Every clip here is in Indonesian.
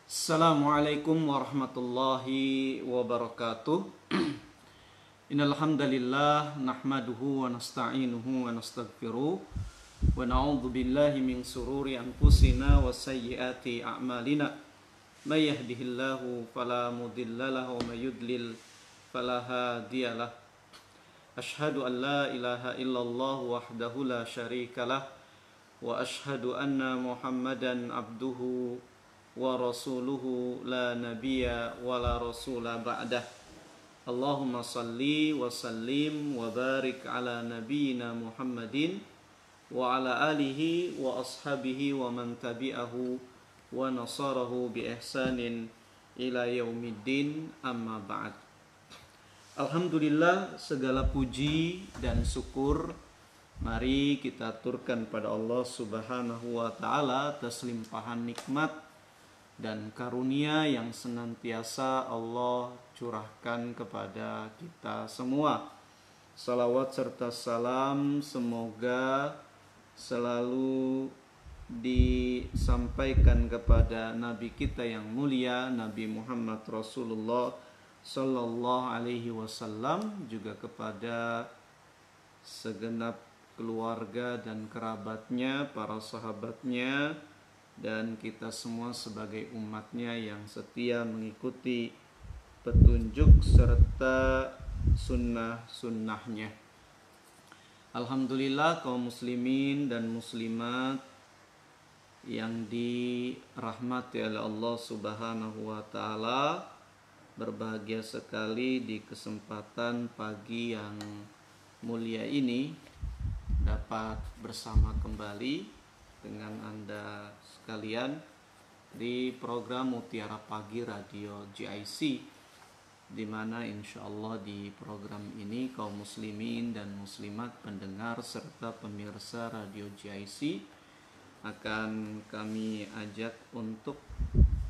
Assalamualaikum warahmatullahi wabarakatuh. Innal hamdalillah nahmaduhu wa nasta'inuhu wa nastaghfiruh wa na'udzu billahi min sururi anfusina wa sayyiati a'malina. May yahdihillahu fala mudhillalah wa may yudlil fala hadiyalah. Ashhadu an la ilaha illallah wahdahu la syarikalah wa ashhadu anna Muhammadan abduhu wa rasuluhu la nabiyya wa la rasula ba'dah. Allahumma salli wa sallim wa barik ala nabiyyina Muhammadin wa ala alihi wa ashabihi wa man tabi'ahu wa nasarahu bi ihsanin ila yaumiddin, amma ba'd. Alhamdulillah, segala puji dan syukur mari kita aturkan pada Allah Subhanahu wa taala atas limpahan nikmat dan karunia yang senantiasa Allah curahkan kepada kita semua. Salawat serta salam semoga selalu disampaikan kepada Nabi kita yang mulia, Nabi Muhammad Rasulullah Sallallahu Alaihi Wasallam, juga kepada segenap keluarga dan kerabatnya, para sahabatnya, dan kita semua sebagai umatnya yang setia mengikuti petunjuk serta sunnah-sunnahnya. Alhamdulillah, kaum muslimin dan muslimat yang dirahmati oleh Allah Subhanahu wa taala, berbahagia sekali di kesempatan pagi yang mulia ini dapat bersama kembali dengan Anda sekalian di program Mutiara Pagi Radio GIC, di mana insya Allah di program ini kaum muslimin dan muslimat, pendengar serta pemirsa Radio GIC akan kami ajak untuk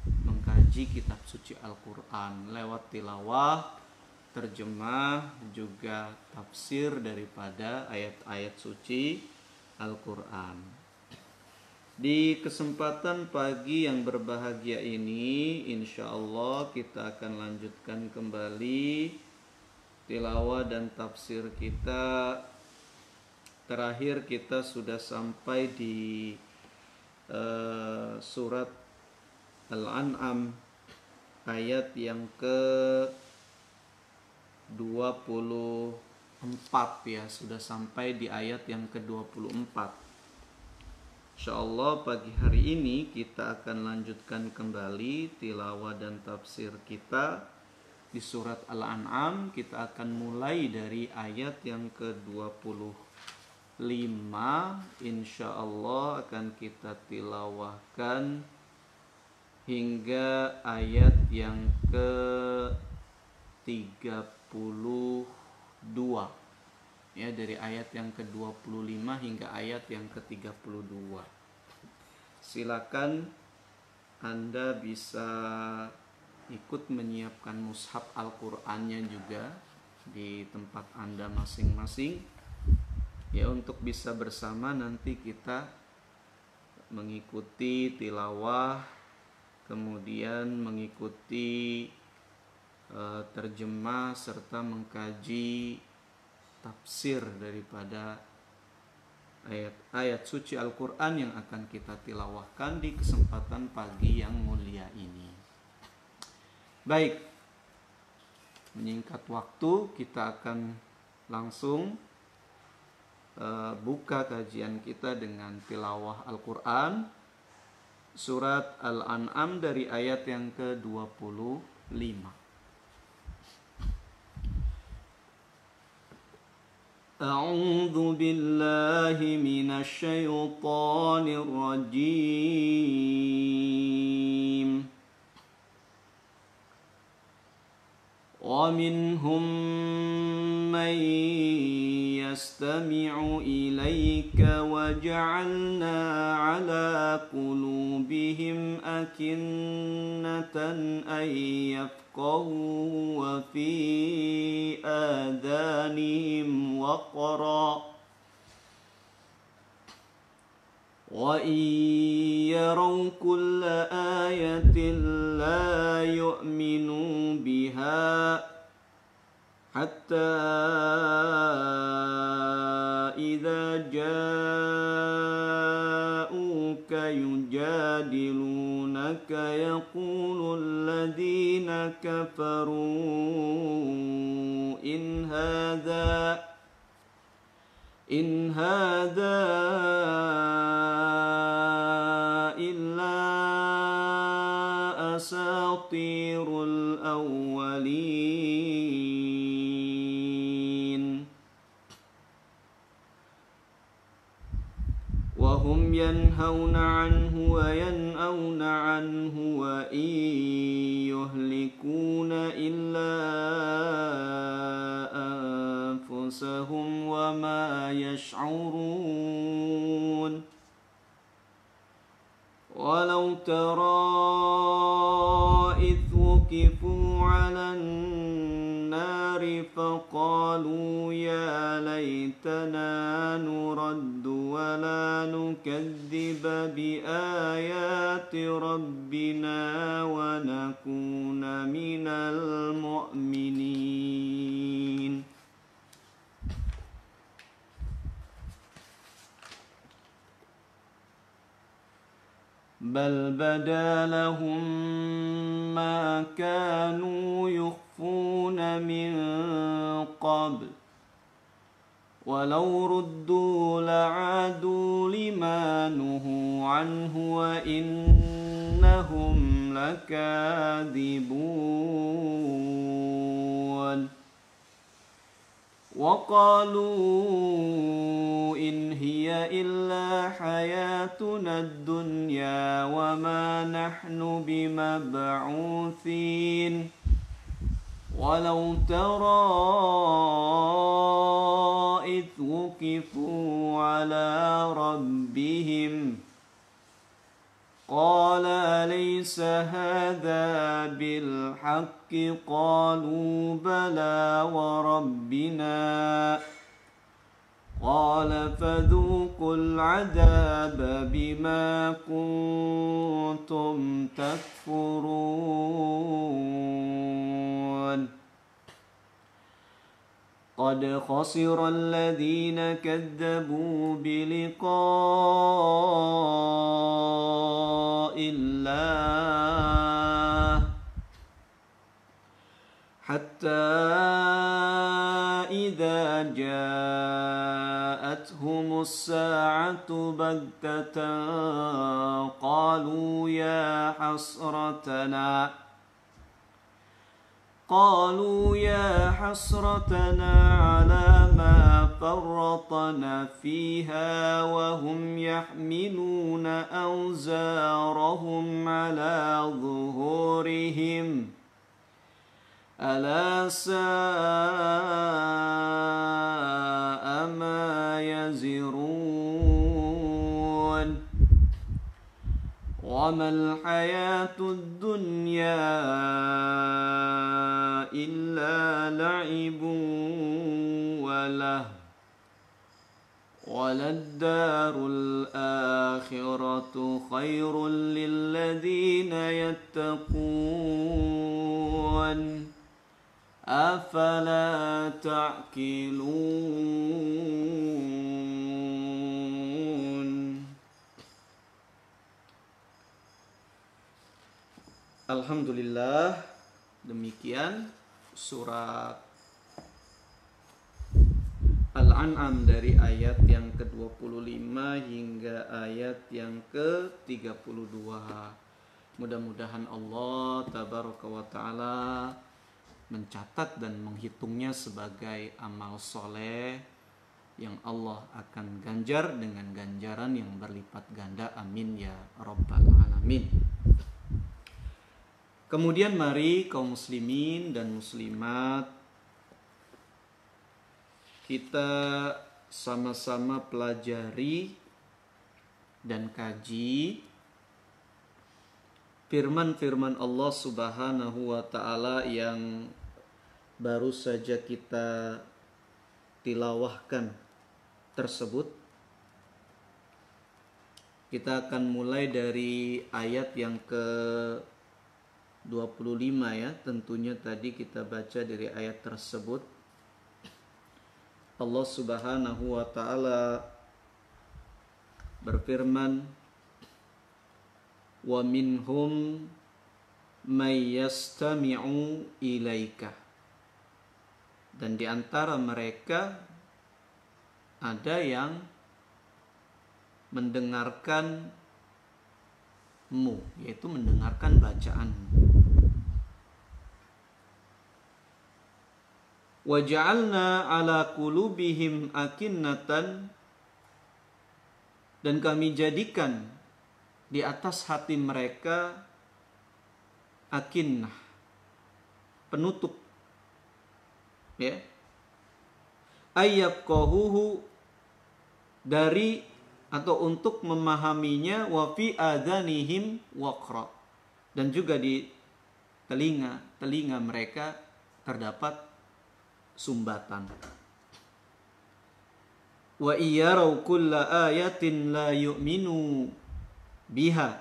mengkaji kitab suci Al-Quran lewat tilawah, terjemah, juga tafsir daripada ayat-ayat suci Al-Quran. Di kesempatan pagi yang berbahagia ini, insya Allah kita akan lanjutkan kembali tilawah dan tafsir kita. Terakhir kita sudah sampai di surat Al-An'am ayat yang ke-24 ya, sudah sampai di ayat yang ke-24. InsyaAllah pagi hari ini kita akan lanjutkan kembali tilawah dan tafsir kita di surat Al-An'am. Kita akan mulai dari ayat yang ke-25. InsyaAllah akan kita tilawahkan hingga ayat yang ke-32. Ya, dari ayat yang ke-25 hingga ayat yang ke-32. Silakan Anda bisa ikut menyiapkan mushaf Al-Qur'annya juga di tempat Anda masing-masing, ya, untuk bisa bersama nanti kita mengikuti tilawah, kemudian mengikuti terjemah serta mengkaji tafsir daripada ayat-ayat suci Al-Quran yang akan kita tilawahkan di kesempatan pagi yang mulia ini. Baik, menyingkat waktu, kita akan langsung buka kajian kita dengan tilawah Al-Quran surat Al-An'am dari ayat yang ke-25. أعوذ بالله من الشيطان الرجيم ومنهم من يستمع إليك وجعلنا على قلوبهم أكنة أن يفقهوا وفي آذانهم وقرا وإن يروا كل آية لا يؤمنوا بها حتى إذا جاءوك يجادلونك يقول الذين كفروا إن هذا إلا أساطير الأولين وهم ينهون عنه وينأون عنه وإن يهلكون إلا أنفسهم وما يشعرون ولو ترى إذ وقفوا على النار فقالوا يا ليتنا نرد ولا نكذب بآيات ربنا ونكون من المؤمنين. بل بدا لهم ما كانوا يخفون من قبل ولو ردوا لعادوا لما نهوا عنه وإنهم لكاذبون. وقالوا إن هي إلا حياتنا الدنيا وما نحن بمبعوثين. ولو ترى إذ وقفوا على ربهم قال أليس هذا بالحق قالوا بلى وربنا قال فذوقوا العذاب بما كنتم تكفرون. قد خسر الذين كذبوا بلقاء الله حتى إذا جاءتهم الساعة بغتة قالوا يا حسرتنا على ما فرطنا فيها وهم يحملون أوزارهم على ظهورهم ألا ساء ما يزرون. وما الحياة الدنيا إلا لعب ولهو وللدار الآخرة خير للذين يتقون أفلا تعقلون. Alhamdulillah, demikian surat Al-An'am dari ayat yang ke-25 hingga ayat yang ke-32. Mudah-mudahan Allah tabaraka wa ta'ala mencatat dan menghitungnya sebagai amal soleh yang Allah akan ganjar dengan ganjaran yang berlipat ganda. Amin ya rabbal alamin. Kemudian mari kaum muslimin dan muslimat kita sama-sama pelajari dan kaji firman-firman Allah Subhanahu wa ta'ala yang baru saja kita tilawahkan tersebut. Kita akan mulai dari ayat yang ke-25 ya. Tentunya tadi kita baca dari ayat tersebut. Allah Subhanahu wa taala berfirman, "Wa minhum may yastami'u ilaika." Dan di antara mereka ada yang mendengarkanmu, yaitu mendengarkan bacaanmu. Wa ja'alna ala qulubihim akinnatan, dan kami jadikan di atas hati mereka akinnah, penutup, ya, ayyafqahuhu, dari atau untuk memahaminya, wa fi adhanihim waqra, dan juga di telinga mereka terdapat sumbatan. Wa iyaraw kulla ayatin la yu'minu biha,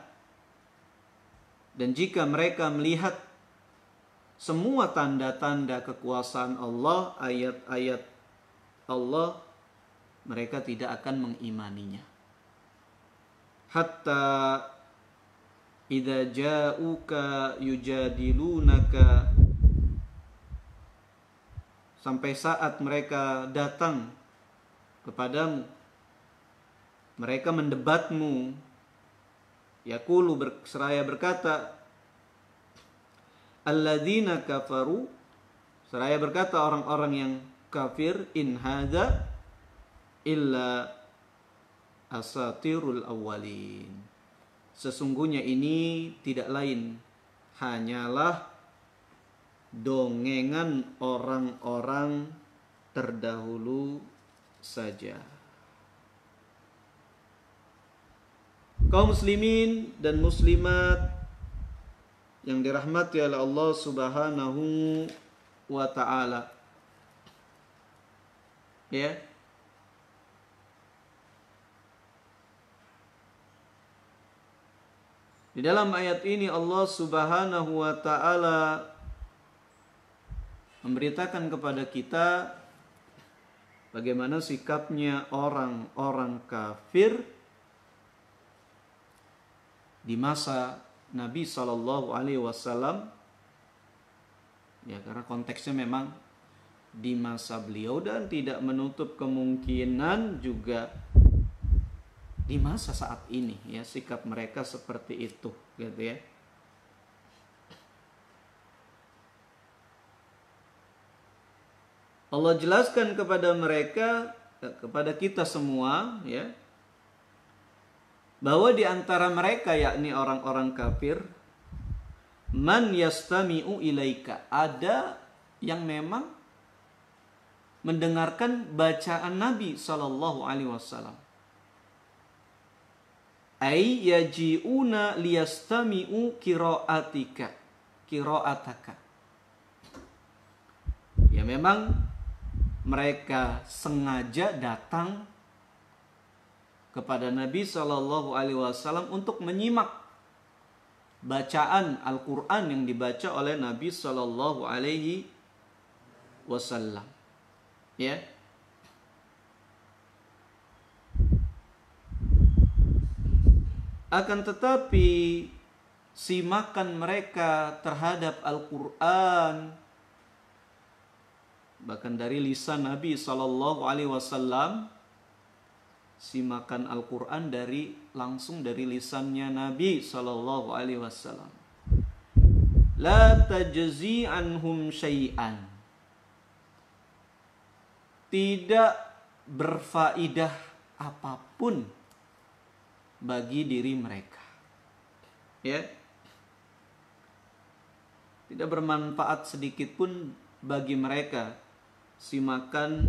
dan jika mereka melihat semua tanda-tanda kekuasaan Allah, ayat-ayat Allah, mereka tidak akan mengimaninya. Hatta idza ja'uka yujadilunaka, sampai saat mereka datang kepadamu, mereka mendebatmu. Yaqulu, seraya berkata, alladzina kafaru, seraya berkata orang-orang yang kafir, in hadza illa asatirul awwalin, sesungguhnya ini tidak lain hanyalah dongengan orang-orang terdahulu saja. Kaum muslimin dan muslimat yang dirahmati oleh Allah Subhanahu wa ta'ala, ya, di dalam ayat ini Allah Subhanahu wa ta'ala memberitakan kepada kita bagaimana sikapnya orang-orang kafir di masa Nabi SAW, ya, karena konteksnya memang di masa beliau dan tidak menutup kemungkinan juga di masa saat ini, ya, sikap mereka seperti itu, gitu ya. Allah jelaskan kepada mereka, kepada kita semua, ya, bahwa di antara mereka, yakni orang-orang kafir, man yastami'u ilaika, ada yang memang mendengarkan bacaan Nabi sallallahu alaihi wasallam. Ay yaji'una liyastami'u qira'ataka. Ya, memang mereka sengaja datang kepada Nabi Shallallahu Alaihi Wasallam untuk menyimak bacaan Al-Quran yang dibaca oleh Nabi Shallallahu Alaihi Wasallam. Ya, akan tetapi simakan mereka terhadap Al-Quran, bahkan dari lisan Nabi Shallallahu Alaihi Wasallam, simakan Al-Quran langsung dari lisannya Nabi Sallallahu Alaihi Wasallam. La tajzi anhum syai'an, tidak berfaidah apapun bagi diri mereka, ya, tidak bermanfaat sedikit pun bagi mereka simakan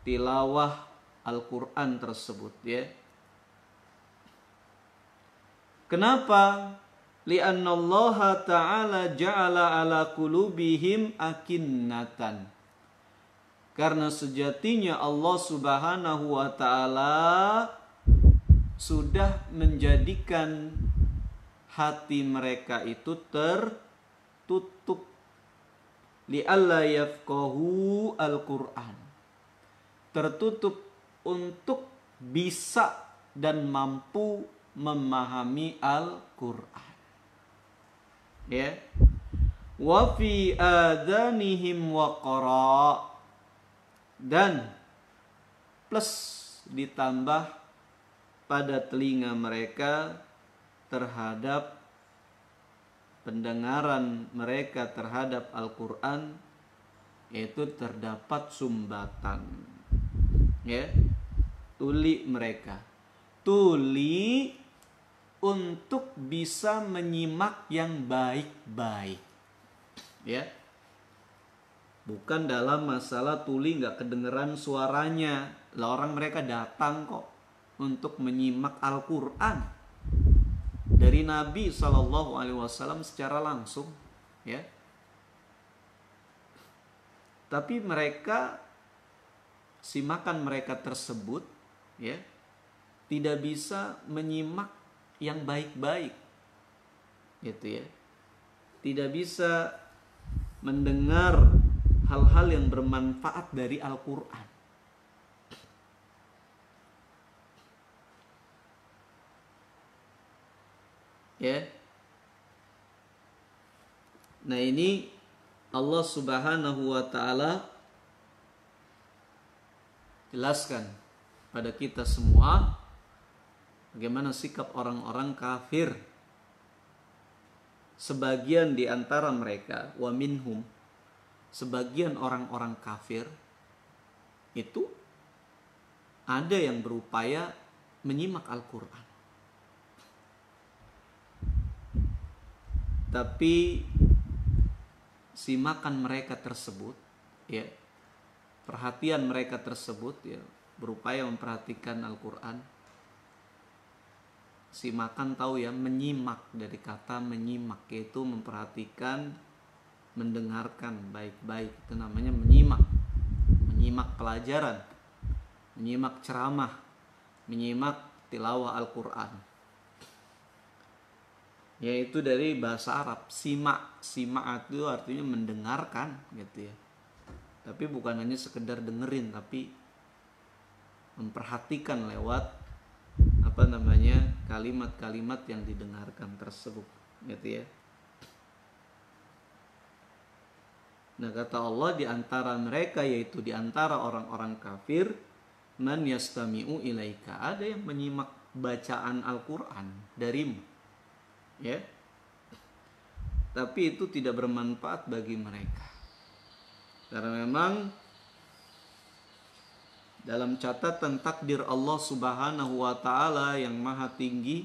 tilawah Al-Quran tersebut, ya. Kenapa? Li'anna Allah Ta'ala ja'ala ala qulubihim akinnatan. Karena sejatinya Allah Subhanahu wa Ta'ala sudah menjadikan hati mereka itu tertutup li'alla yafqahu al-Qur'an, tertutup untuk bisa dan mampu memahami Al-Qur'an. Ya. Wa fi adanihim waqara, dan plus ditambah pada telinga mereka terhadap pendengaran mereka terhadap Al-Qur'an, yaitu terdapat sumbatan. Ya, tuli mereka, tuli untuk bisa menyimak yang baik-baik. Ya, bukan dalam masalah tuli nggak kedengeran suaranya. Lah, orang mereka datang kok untuk menyimak Al-Qur'an dari Nabi SAW secara langsung, ya. Tapi mereka, simakan mereka tersebut, ya, tidak bisa menyimak yang baik-baik, gitu ya. Tidak bisa mendengar hal-hal yang bermanfaat dari Al-Qur'an. Ya. Nah, ini Allah Subhanahu wa taala jelaskan pada kita semua bagaimana sikap orang-orang kafir. Sebagian di antara mereka, wa minhum, sebagian orang-orang kafir itu ada yang berupaya menyimak Al-Qur'an, tapi simakan mereka tersebut, ya, perhatian mereka tersebut, ya, berupaya memperhatikan Al-Qur'an. Simakan, tahu ya, menyimak, dari kata menyimak, yaitu memperhatikan, mendengarkan baik-baik, itu namanya menyimak. Menyimak pelajaran, menyimak ceramah, menyimak tilawah Al-Qur'an. Yaitu dari bahasa Arab, simak. Simak itu artinya mendengarkan, gitu ya. Tapi bukan hanya sekedar dengerin, tapi memperhatikan lewat kalimat-kalimat yang didengarkan tersebut, gitu ya. Nah, kata Allah, di antara mereka, yaitu di antara orang-orang kafir, man yastami'u ilaika, ada yang menyimak bacaan Al-Qur'an darimu, ya, tapi itu tidak bermanfaat bagi mereka, karena memang dalam catatan takdir Allah Subhanahu wa taala yang maha tinggi,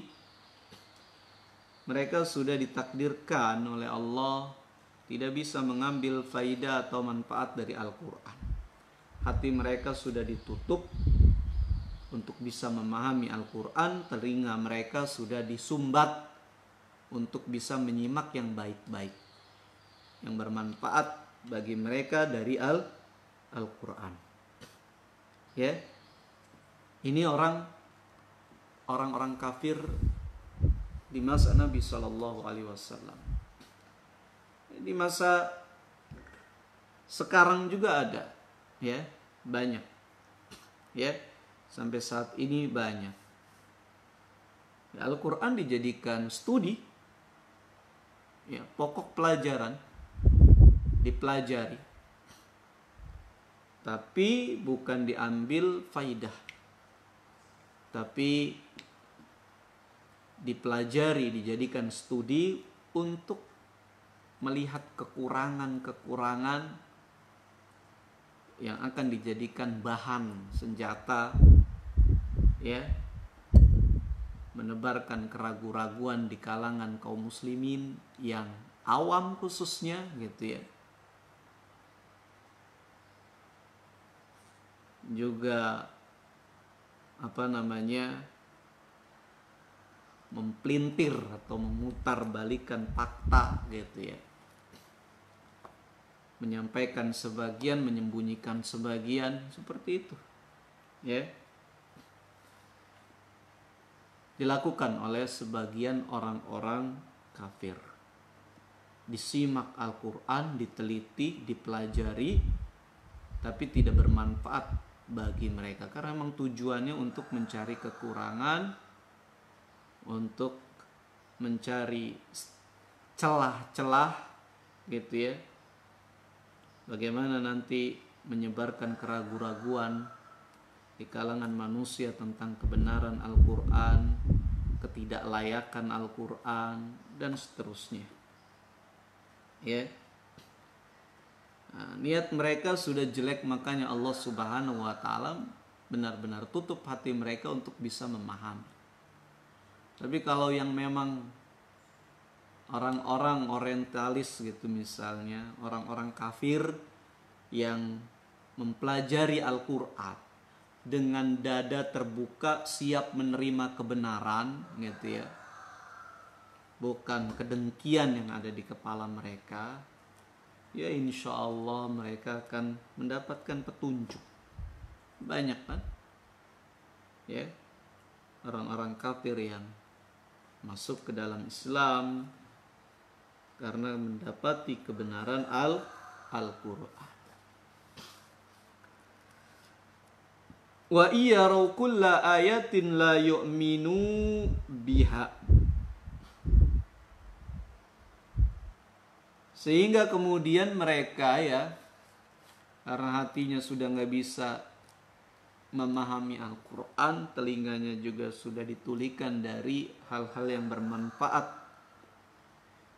mereka sudah ditakdirkan oleh Allah tidak bisa mengambil faidah atau manfaat dari Al-Qur'an. Hati mereka sudah ditutup untuk bisa memahami Al-Qur'an, telinga mereka sudah disumbat untuk bisa menyimak yang baik-baik, yang bermanfaat bagi mereka dari Al-Qur'an. Ya. Ini orang-orang kafir di masa Nabi Shallallahu alaihi wasallam. Di masa sekarang juga ada, ya, banyak. Ya, sampai saat ini banyak. Al-Qur'an dijadikan studi, ya, pokok pelajaran dipelajari, tapi bukan diambil faidah, tapi dipelajari, dijadikan studi untuk melihat kekurangan-kekurangan yang akan dijadikan bahan senjata, ya, menebarkan keraguan-raguan di kalangan kaum muslimin yang awam khususnya, gitu ya. Juga mempelintir atau memutarbalikkan fakta, gitu ya. Menyampaikan sebagian, menyembunyikan sebagian, seperti itu, ya. dilakukan oleh sebagian orang-orang kafir. Disimak Al-Quran, diteliti, dipelajari, tapi tidak bermanfaat bagi mereka karena memang tujuannya untuk mencari kekurangan, untuk mencari celah-celah gitu ya. Bagaimana nanti menyebarkan keraguan-raguan di kalangan manusia tentang kebenaran Al-Quran, ketidaklayakan Al-Quran, dan seterusnya. Ya, nah, niat mereka sudah jelek, makanya Allah Subhanahu wa Ta'ala benar-benar tutup hati mereka untuk bisa memahami. Tapi kalau yang memang orang-orang orientalis gitu misalnya, orang-orang kafir yang mempelajari Al-Quran dengan dada terbuka siap menerima kebenaran gitu ya, bukan kedengkian yang ada di kepala mereka, ya insya Allah mereka akan mendapatkan petunjuk. Banyak kan ya orang-orang kafir yang masuk ke dalam Islam karena mendapati kebenaran Al-Quran. Wa iyaraw kulla ayatin la yu'minu biha. Sehingga kemudian mereka ya, karena hatinya sudah nggak bisa memahami Al-Quran, telinganya juga sudah ditulikan dari hal-hal yang bermanfaat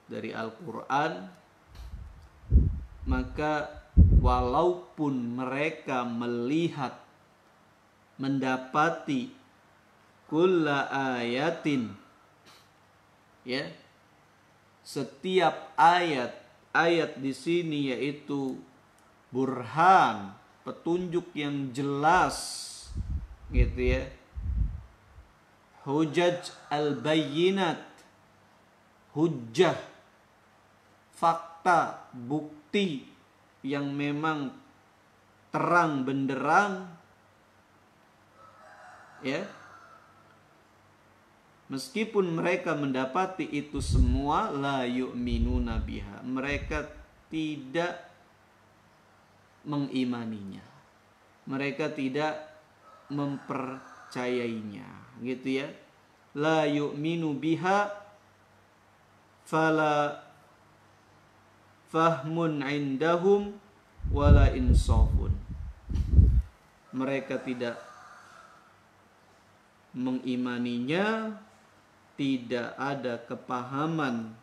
dari Al-Quran, maka walaupun mereka melihat, mendapati kulla ayatin ya, setiap ayat di sini yaitu burhan, petunjuk yang jelas gitu ya, hujaj al-bayyinat, hujjah, fakta, bukti yang memang terang benderang ya. Meskipun mereka mendapati itu semua, la yu'minuna biha, mereka tidak mengimaninya, mereka tidak mempercayainya gitu ya. La yu'minu biha fala fahmun indahum wala insafun, mereka tidak mengimaninya, tidak ada kepahaman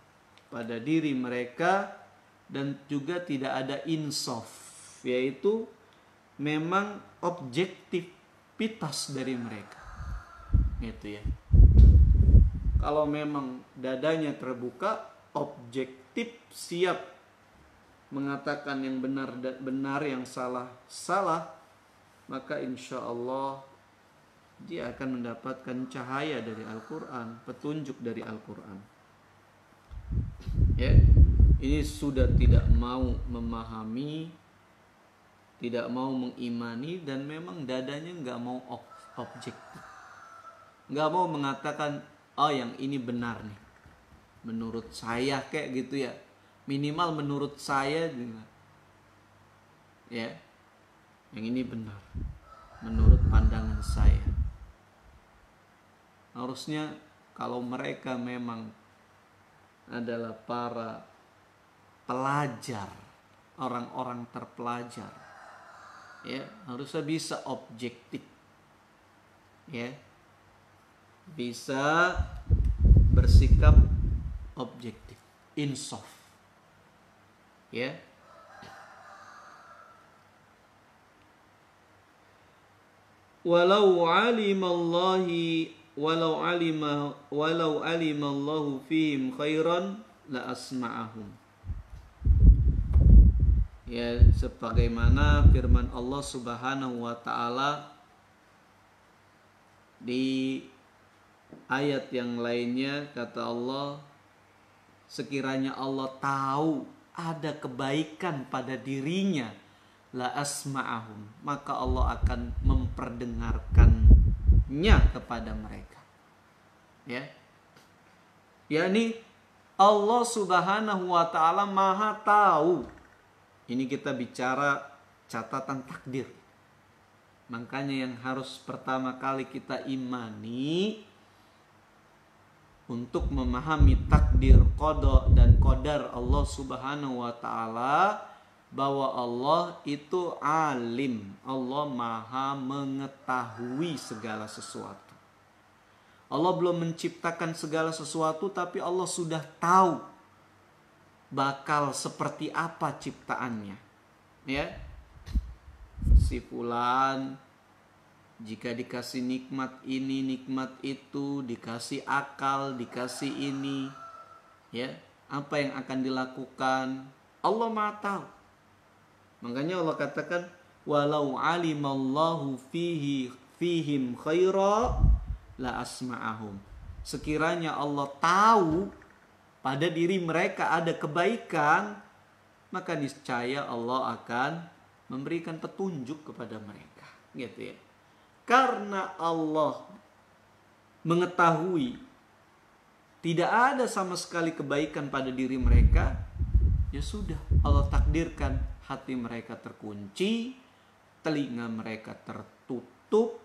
pada diri mereka, dan juga tidak ada insaf, yaitu memang objektivitas dari mereka gitu ya. Kalau memang dadanya terbuka, objektif, siap mengatakan yang benar benar, yang salah salah, maka insya Allah dia akan mendapatkan cahaya dari Al-Quran, petunjuk dari Al-Quran. Ya, ini sudah tidak mau memahami, tidak mau mengimani, dan memang dadanya nggak mau objektif, nggak mau mengatakan, oh yang ini benar nih, menurut saya kayak gitu ya, minimal menurut saya juga, ya, yang ini benar, menurut pandangan saya. Harusnya kalau mereka memang adalah para pelajar, orang-orang terpelajar, ya, harusnya bisa objektif, ya, bisa bersikap objektif, insaf, ya. Walau alimallahu fihim khairan la asma'ahum. Ya, sebagaimana firman Allah Subhanahu wa taala di ayat yang lainnya, kata Allah, sekiranya Allah tahu ada kebaikan pada dirinya, la asma'ahum, maka Allah akan memperdengarkannya kepada mereka. Ya. Yakni Allah Subhanahu wa taala Maha tahu. Ini kita bicara catatan takdir. Makanya yang harus pertama kali kita imani untuk memahami takdir, qada dan qadar Allah Subhanahu wa taala, bahwa Allah itu alim. Allah Maha mengetahui segala sesuatu. Allah belum menciptakan segala sesuatu, tapi Allah sudah tahu bakal seperti apa ciptaannya. Ya. Si fulan jika dikasih nikmat ini, nikmat itu, dikasih akal, dikasih ini, ya, apa yang akan dilakukan? Allah Maha tahu. Makanya Allah katakan, walau alimallahu fihim khaira la asma'ahum. Sekiranya Allah tahu pada diri mereka ada kebaikan, maka niscaya Allah akan memberikan petunjuk kepada mereka, gitu ya. Karena Allah mengetahui tidak ada sama sekali kebaikan pada diri mereka, ya sudah, Allah takdirkan hati mereka terkunci, telinga mereka tertutup,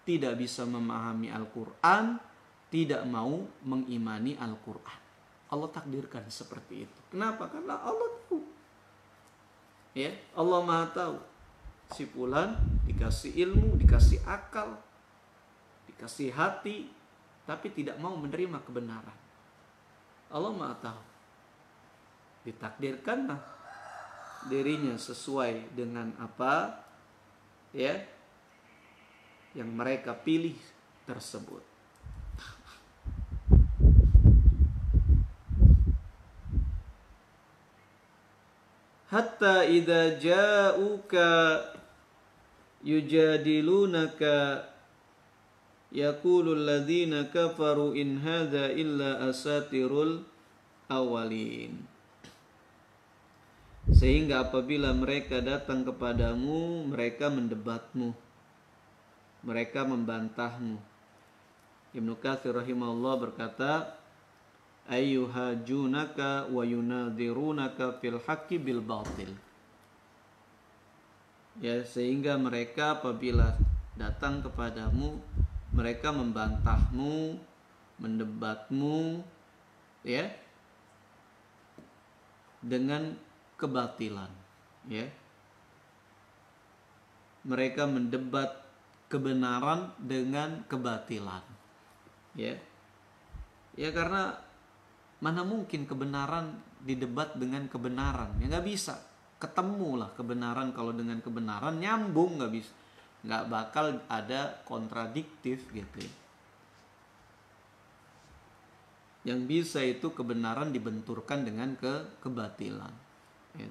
tidak bisa memahami Al-Quran, tidak mau mengimani Al-Quran. Allah takdirkan seperti itu. Kenapa? Karena Allah tahu. Ya, Allah Maha tahu. Si fulan dikasih ilmu, dikasih akal, dikasih hati, tapi tidak mau menerima kebenaran. Allah Maha tahu. Ditakdirkanlah dirinya sesuai dengan apa, ya, yang mereka pilih tersebut. Hatta idza ja'uka yujadilunaka yaqulul ladzina kafaru in hadza illa asatirul awalin. Sehingga apabila mereka datang kepadamu, mereka mendebatmu, mereka membantahmu. Ibnu Katsir rahimahullah berkata, ayyuhajunaka wa yunadirunaka fil haqqi bil batil. Ya, sehingga mereka apabila datang kepadamu, mereka membantahmu, mendebatmu, ya, dengan kebatilan, ya. Mereka mendebat kebenaran dengan kebatilan, ya. Ya, karena mana mungkin kebenaran didebat dengan kebenaran? Ya nggak bisa. Ketemulah kebenaran kalau dengan kebenaran nyambung, nggak bisa. Nggak bakal ada kontradiktif gitu ya. Yang bisa itu kebenaran dibenturkan dengan kebatilan. Ya.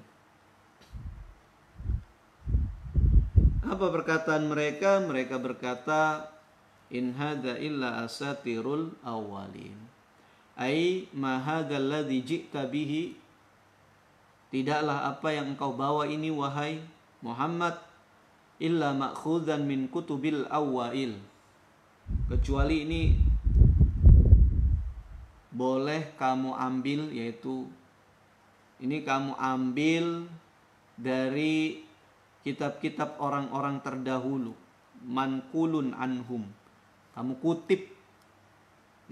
Apa perkataan mereka? Mereka berkata, in hadza illa asatirul awwalin. Ai ma hadzal ladzi ji'ta bihi, tidaklah apa yang engkau bawa ini wahai Muhammad, illa ma'khuzan min kutubil awwail, kecuali ini boleh kamu ambil, yaitu ini kamu ambil dari kitab-kitab orang-orang terdahulu, mankulun anhum, kamu kutip,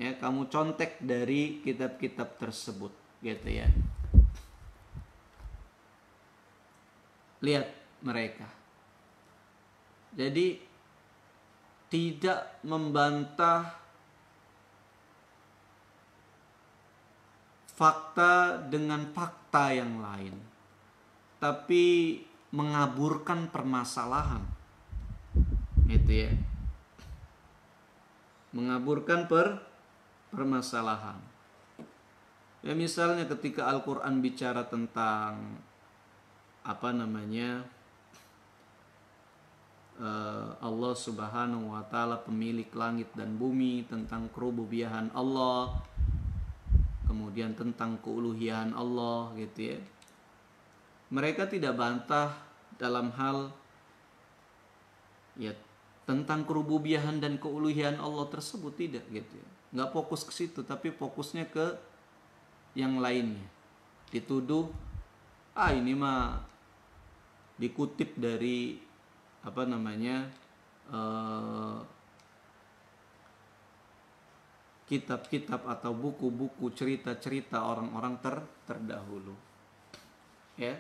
ya, kamu contek dari kitab-kitab tersebut, gitu ya. Lihat mereka. Jadi tidak membantah fakta dengan fakta yang lain, tapi mengaburkan permasalahan, gitu ya. Mengaburkan permasalahan. Ya, misalnya ketika Al-Quran bicara tentang Allah Subhanahu wa ta'ala pemilik langit dan bumi, tentang kerububiyahan Allah, kemudian tentang keuluhiyahan Allah, gitu ya. Mereka tidak bantah dalam hal, ya, tentang kerububiyahan dan keuluhiyahan Allah tersebut, tidak, gitu ya. nggak fokus ke situ, tapi fokusnya ke yang lainnya. Dituduh, ini mah dikutip dari kitab-kitab atau buku-buku cerita-cerita orang-orang terdahulu, ya,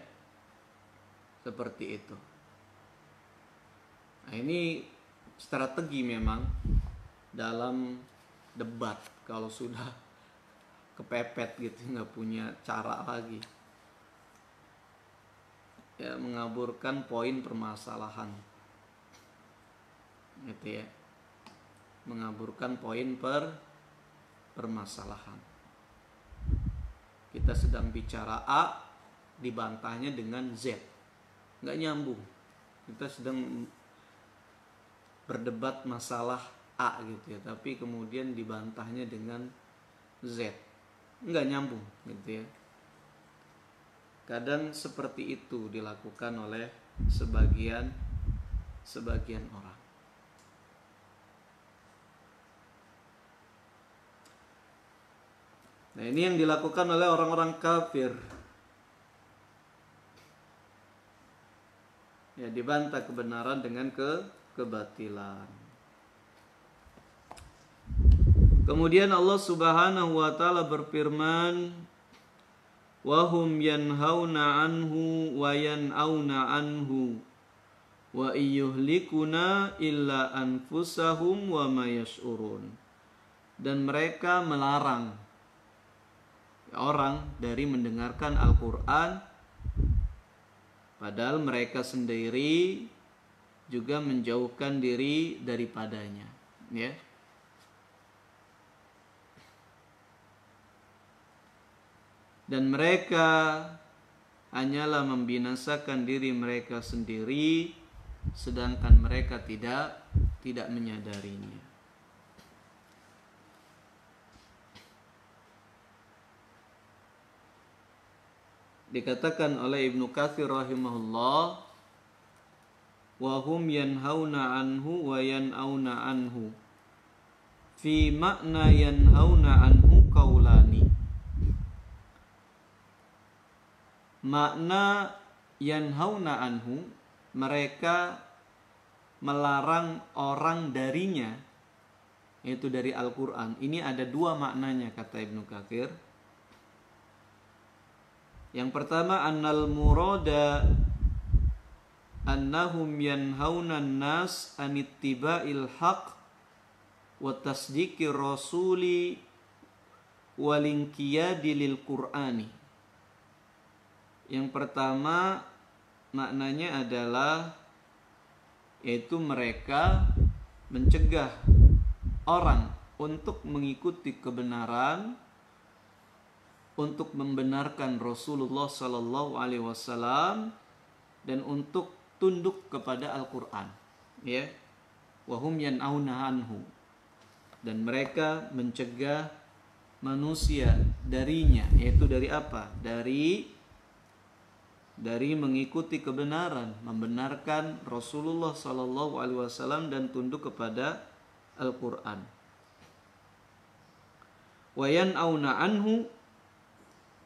seperti itu. Nah, ini strategi memang dalam debat, kalau sudah kepepet gitu, nggak punya cara lagi, ya, mengaburkan poin permasalahan, gitu ya, mengaburkan poin permasalahan. Kita sedang bicara A, dibantahnya dengan Z, nggak nyambung. Kita sedang berdebat masalah A gitu ya, tapi kemudian dibantahnya dengan Z, nggak nyambung gitu ya. Kadang seperti itu dilakukan oleh sebagian orang. Nah, ini yang dilakukan oleh orang-orang kafir. Ya, dibantah kebenaran dengan kebatilan. Kemudian Allah Subhanahu wa taala berfirman, wa hum yanhauna anhu wa yanauna anhu wa iyyuhlikuna illa anfusahum wa ma yash'urun. Dan mereka melarang orang dari mendengarkan Al-Quran, padahal mereka sendiri juga menjauhkan diri daripadanya, ya. Dan mereka hanyalah membinasakan diri mereka sendiri, sedangkan mereka tidak menyadarinya. Dikatakan oleh Ibnu Katsir rahimahullah, wa hum yanhauna anhu wa yanauna anhu. Fi makna yanhauna anhu qaulani. Makna yanhauna anhu, mereka melarang orang darinya, yaitu dari Al-Quran. Ini ada dua maknanya kata Ibnu Katsir. Yang pertama, annal murada annahum yanhauna an-nas an ittiba'il haqq wa tasdiqir rasuli wal inqiyadi lil qur'ani. Yang pertama maknanya adalah, yaitu mereka mencegah orang untuk mengikuti kebenaran, untuk membenarkan Rasulullah Sallallahu Alaihi Wasallam, dan untuk tunduk kepada Al-Quran, ya. Wahum yan'auna anhu, dan mereka mencegah manusia darinya, yaitu dari apa? Dari mengikuti kebenaran, membenarkan Rasulullah Sallallahu Alaihi Wasallam dan tunduk kepada Al-Quran. Wa yan'auna anhu,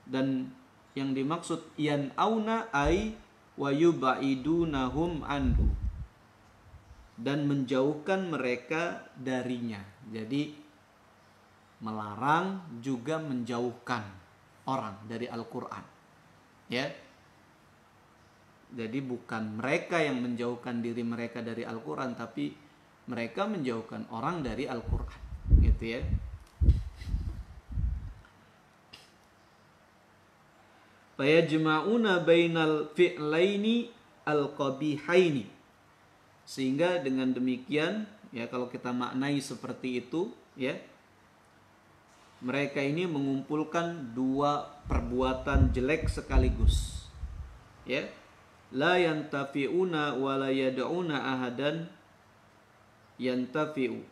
dan yang dimaksud yan'auna ay wa yubaidunahum anhu, dan menjauhkan mereka darinya. Jadi melarang juga menjauhkan orang dari Al-Quran, ya. Jadi bukan mereka yang menjauhkan diri mereka dari Al-Quran, tapi mereka menjauhkan orang dari Al-Quran, gitu ya. Fayajma'una bainal fi'laini al-qabihaini, sehingga dengan demikian, ya, kalau kita maknai seperti itu, ya, mereka ini mengumpulkan dua perbuatan jelek sekaligus, ya. La yantafi'una wa la yad'una ahadan yantafi'u.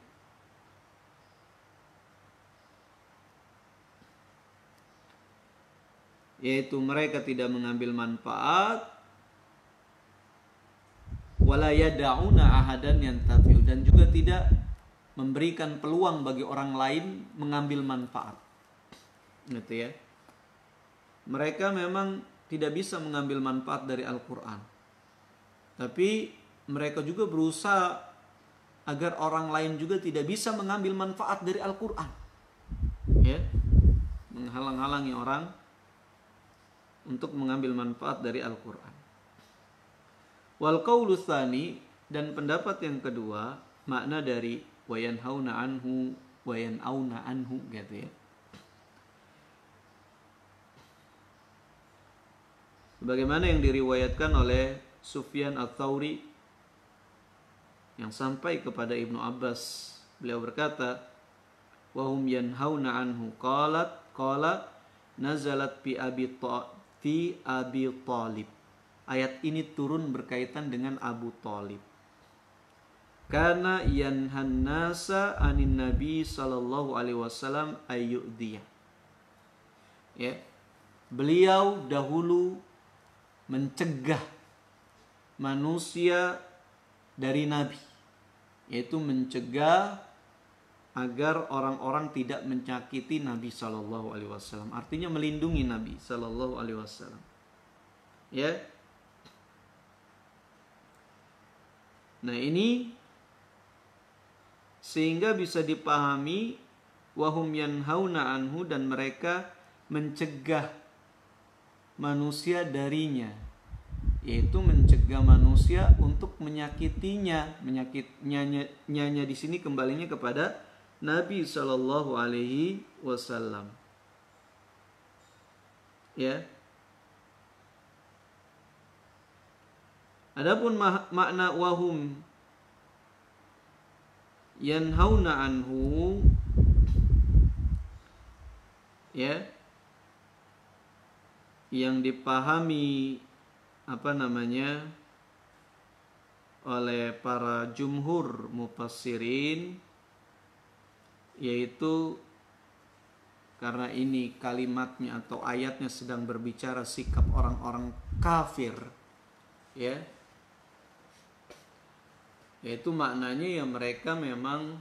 Yaitu mereka tidak mengambil manfaat, wala yad'una ahadan yantafi'u, dan juga tidak memberikan peluang bagi orang lain mengambil manfaat. Gitu ya. Mereka memang tidak bisa mengambil manfaat dari Al-Quran. Tapi mereka juga berusaha agar orang lain juga tidak bisa mengambil manfaat dari Al-Quran. Ya. Menghalang-halangi orang untuk mengambil manfaat dari Al-Quran. Wal qaulu tsani, dan pendapat yang kedua, makna dari wayanhauna anhu wayanauna anhu gitu ya. Sebagaimana yang diriwayatkan oleh Sufyan Ats-Tsauri yang sampai kepada Ibnu Abbas, beliau berkata, wa hum yanhauna anhu qala nazalat fi Abi Thalib. Ayat ini turun berkaitan dengan Abu Thalib. Karena yanhan nasa anin Nabi sallallahu alaihi wasallam ayyudiyah. Ya. Beliau dahulu mencegah manusia dari Nabi, yaitu mencegah agar orang-orang tidak menyakiti Nabi sallallahu alaihi wasallam. Artinya melindungi Nabi sallallahu alaihi wasallam. Ya. Nah, ini sehingga bisa dipahami wahum yanhauna anhu, dan mereka mencegah manusia darinya, yaitu mencegah manusia untuk menyakitinya. Menyakitnya di sini kembalinya kepada Nabi sallallahu alaihi wasallam. Ya. Adapun makna wahum yanhauna anhu, ya, yang dipahami oleh para jumhur mufassirin, yaitu karena ini kalimatnya atau ayatnya sedang berbicara sikap orang-orang kafir, ya, yaitu maknanya ya mereka memang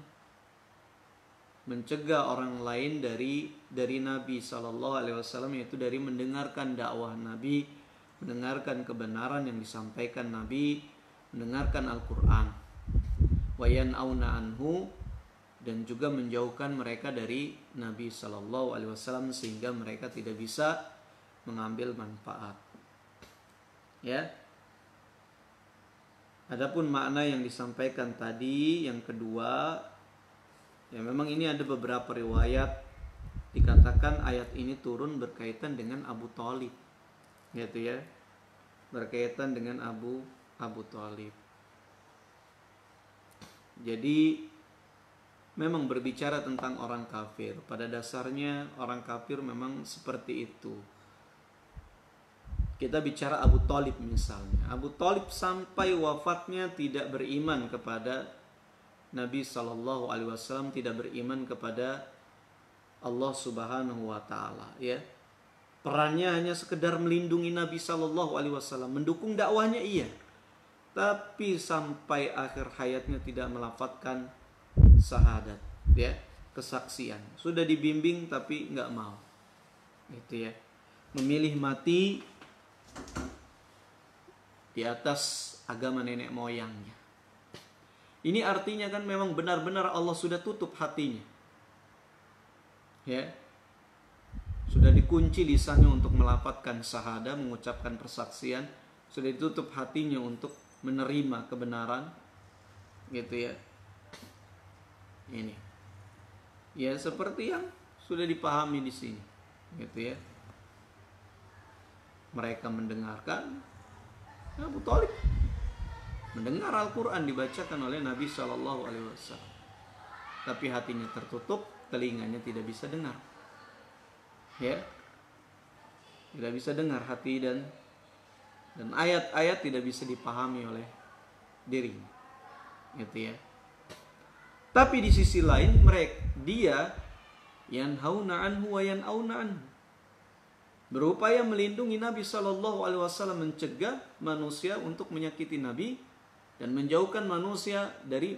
mencegah orang lain dari Nabi sallallahu alaihi wasallam, yaitu dari mendengarkan dakwah Nabi, mendengarkan kebenaran yang disampaikan Nabi, mendengarkan Al-Qur'an. Wa yan'auna anhu, dan juga menjauhkan mereka dari Nabi sallallahu alaihi wasallam sehingga mereka tidak bisa mengambil manfaat. Ya. Adapun makna yang disampaikan tadi yang kedua, ya memang ini ada beberapa riwayat dikatakan ayat ini turun berkaitan dengan Abu Thalib, gitu ya, berkaitan dengan Abu Thalib. Jadi memang berbicara tentang orang kafir. Pada dasarnya orang kafir memang seperti itu. Kita bicara Abu Thalib misalnya. Abu Thalib sampai wafatnya tidak beriman kepada Nabi sallallahu alaihi wasallam, tidak beriman kepada Allah Subhanahu wa taala, ya. Perannya hanya sekedar melindungi Nabi sallallahu alaihi wasallam, mendukung dakwahnya iya. Tapi sampai akhir hayatnya tidak melafadzkan syahadat, ya, kesaksian. Sudah dibimbing tapi enggak mau. Gitu ya. Memilih mati di atas agama nenek moyangnya. Ini artinya kan memang benar-benar Allah sudah tutup hatinya. Ya. Sudah dikunci lisannya untuk melafadzkan syahadah, mengucapkan persaksian, sudah ditutup hatinya untuk menerima kebenaran. Gitu ya. Ini. Ya seperti yang sudah dipahami di sini. Gitu ya. Mereka mendengarkan Abu Thalib mendengar Al-Quran dibacakan oleh Nabi Shallallahu Alaihi Wasallam, tapi hatinya tertutup, telinganya tidak bisa dengar, ya, tidak bisa dengar hati, dan ayat-ayat tidak bisa dipahami oleh dirinya, gitu ya. Tapi di sisi lain dia yanhauna anhu wa yanauna anhu, berupaya melindungi Nabi Shallallahu Alaihi Wasallam, mencegah manusia untuk menyakiti Nabi dan menjauhkan manusia dari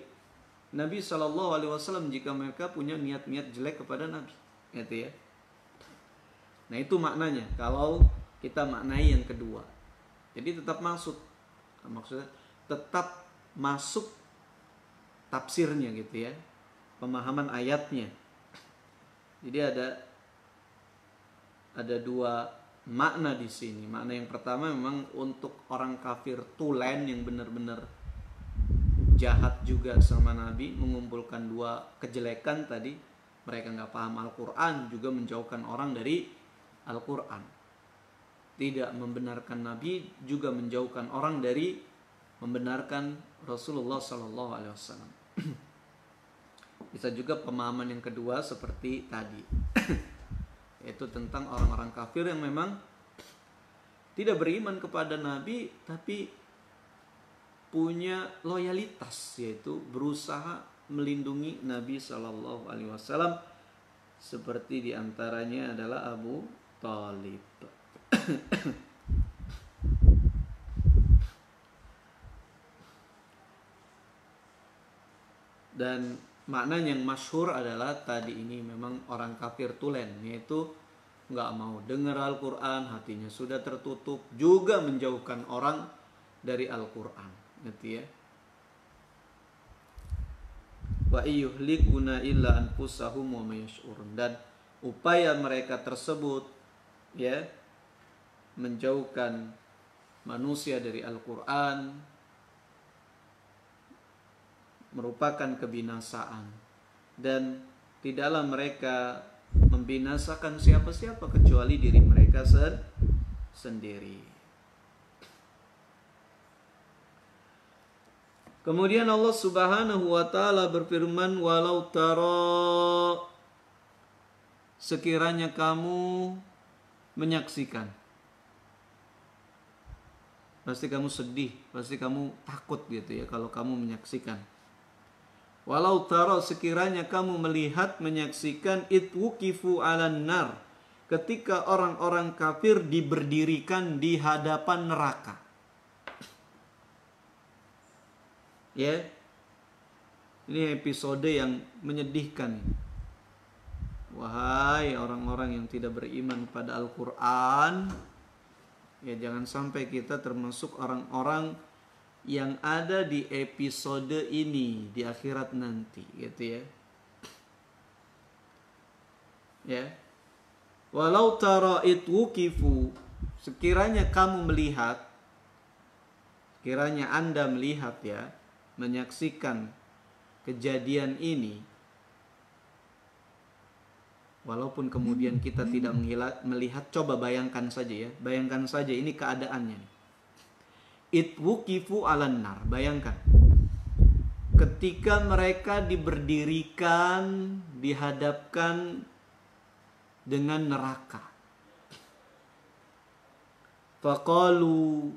Nabi SAW jika mereka punya niat-niat jelek kepada Nabi, gitu ya. Nah itu maknanya kalau kita maknai yang kedua. Jadi tetap masuk, maksudnya tetap masuk tafsirnya gitu ya, pemahaman ayatnya. Jadi ada dua makna di sini. Makna yang pertama memang untuk orang kafir tulen yang benar-benar jahat juga sama Nabi, mengumpulkan dua kejelekan tadi. Mereka nggak paham Al-Quran, juga menjauhkan orang dari Al-Quran. Tidak membenarkan Nabi, juga menjauhkan orang dari membenarkan Rasulullah SAW. Bisa juga pemahaman yang kedua seperti tadi, yaitu tentang orang-orang kafir yang memang tidak beriman kepada Nabi, tapi punya loyalitas, yaitu berusaha melindungi Nabi SAW, seperti diantaranya adalah Abu Thalib. Dan makna yang masyhur adalah tadi ini memang orang kafir tulen, yaitu nggak mau dengar Al-Quran, hatinya sudah tertutup, juga menjauhkan orang dari Al-Quran, gitu ya. Wa yuhlikuna illa anfusahum wa ma yash'urun. Dan upaya mereka tersebut ya menjauhkan manusia dari Al-Quran merupakan kebinasaan, dan tidaklah mereka membinasakan siapa-siapa kecuali diri mereka sendiri. Kemudian Allah Subhanahu wa taala berfirman, walau tara, sekiranya kamu menyaksikan. Pasti kamu sedih, pasti kamu takut gitu ya kalau kamu menyaksikan. Walau tara, sekiranya kamu melihat, menyaksikan, itwukifu 'alan nar, ketika orang-orang kafir diberdirikan di hadapan neraka. Ya, ini episode yang menyedihkan. Wahai orang-orang yang tidak beriman pada Al-Quran, ya jangan sampai kita termasuk orang-orang yang ada di episode ini di akhirat nanti, gitu ya. Ya, walau tara itwukifu, sekiranya kamu melihat, kiranya Anda melihat ya, menyaksikan kejadian ini, walaupun kemudian kita tidak melihat, coba bayangkan saja ya, bayangkan saja ini keadaannya. Itwukifu 'alan nar, bayangkan ketika mereka diberdirikan, dihadapkan dengan neraka. Faqalu,